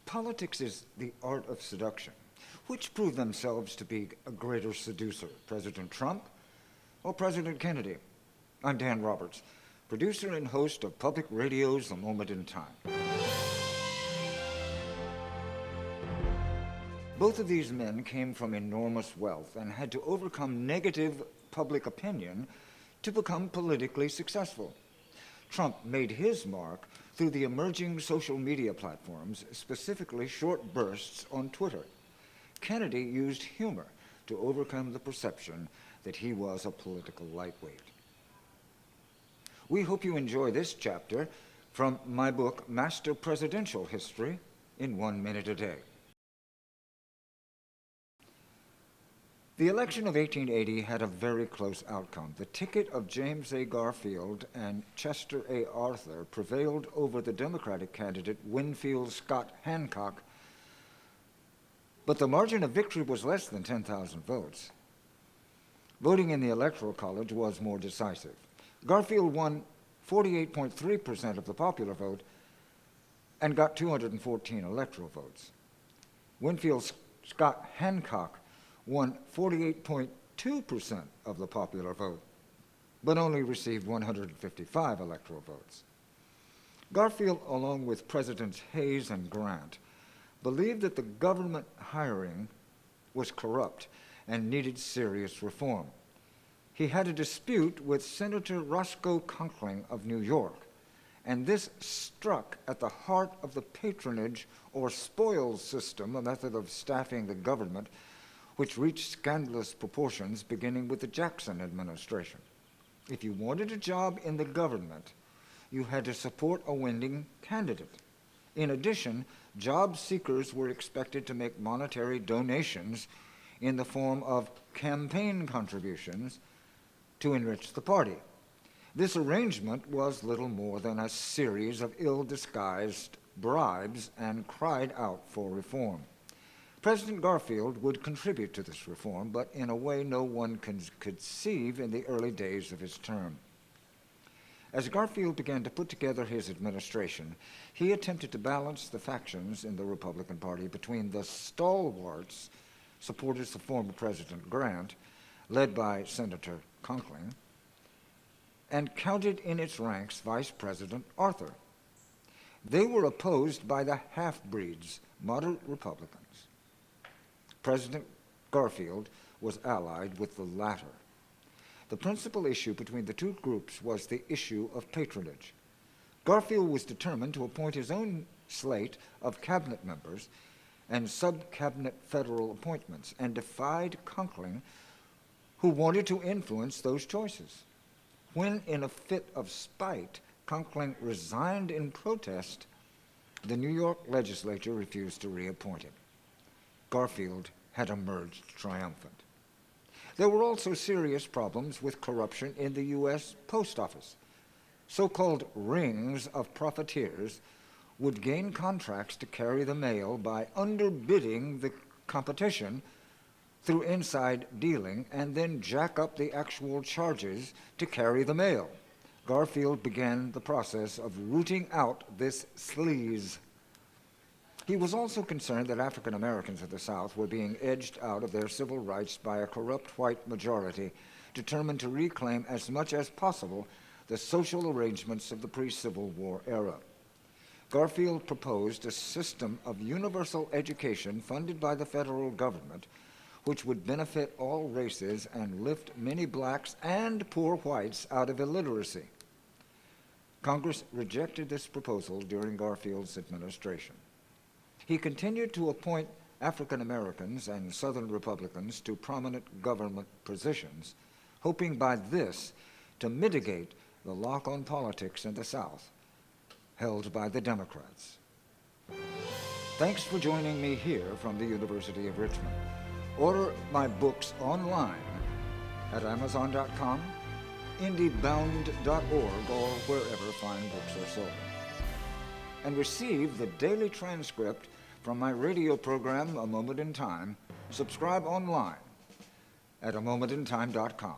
Politics is the art of seduction. Which proved themselves to be a greater seducer, President Trump or President Kennedy? I'm Dan Roberts, producer and host of Public Radio's A Moment in Time. Both of these men came from enormous wealth and had to overcome negative public opinion to become politically successful. Trump made his mark through the emerging social media platforms, specifically short bursts on Twitter. Kennedy used humor to overcome the perception that he was a political lightweight. We hope you enjoy this chapter from my book, Master Presidential History in 1 Minute a Day. The election of 1880 had a very close outcome. The ticket of James A. Garfield and Chester A. Arthur prevailed over the Democratic candidate Winfield Scott Hancock, but the margin of victory was less than 10,000 votes. Voting in the Electoral College was more decisive. Garfield won 48.3% of the popular vote and got 214 electoral votes. Winfield Scott Hancock won 48.2% of the popular vote, but only received 155 electoral votes. Garfield, along with Presidents Hayes and Grant, believed that the government hiring was corrupt and needed serious reform. He had a dispute with Senator Roscoe Conkling of New York, and this struck at the heart of the patronage or spoils system, a method of staffing the government which reached scandalous proportions beginning with the Jackson administration. If you wanted a job in the government, you had to support a winning candidate. In addition, job seekers were expected to make monetary donations in the form of campaign contributions to enrich the party. This arrangement was little more than a series of ill-disguised bribes and cried out for reform. President Garfield would contribute to this reform, but in a way no one could conceive in the early days of his term. As Garfield began to put together his administration, he attempted to balance the factions in the Republican Party between the stalwarts, supporters of former President Grant, led by Senator Conkling, and counted in its ranks Vice President Arthur. They were opposed by the half-breeds, moderate Republicans. President Garfield was allied with the latter. The principal issue between the two groups was the issue of patronage. Garfield was determined to appoint his own slate of cabinet members and sub-cabinet federal appointments, and defied Conkling, who wanted to influence those choices. When, in a fit of spite, Conkling resigned in protest, the New York legislature refused to reappoint him. Garfield had emerged triumphant. There were also serious problems with corruption in the U.S. Post Office. So-called rings of profiteers would gain contracts to carry the mail by underbidding the competition through inside dealing and then jack up the actual charges to carry the mail. Garfield began the process of rooting out this sleaze. He was also concerned that African Americans of the South were being edged out of their civil rights by a corrupt white majority determined to reclaim as much as possible the social arrangements of the pre-Civil War era. Garfield proposed a system of universal education funded by the federal government, which would benefit all races and lift many blacks and poor whites out of illiteracy. Congress rejected this proposal during Garfield's administration. He continued to appoint African Americans and Southern Republicans to prominent government positions, hoping by this to mitigate the lock-on politics in the South held by the Democrats. Thanks for joining me here from the University of Richmond. Order my books online at Amazon.com, IndieBound.org, or wherever fine books are sold. And receive the daily transcript from my radio program, A Moment in Time. Subscribe online at amomentintime.com.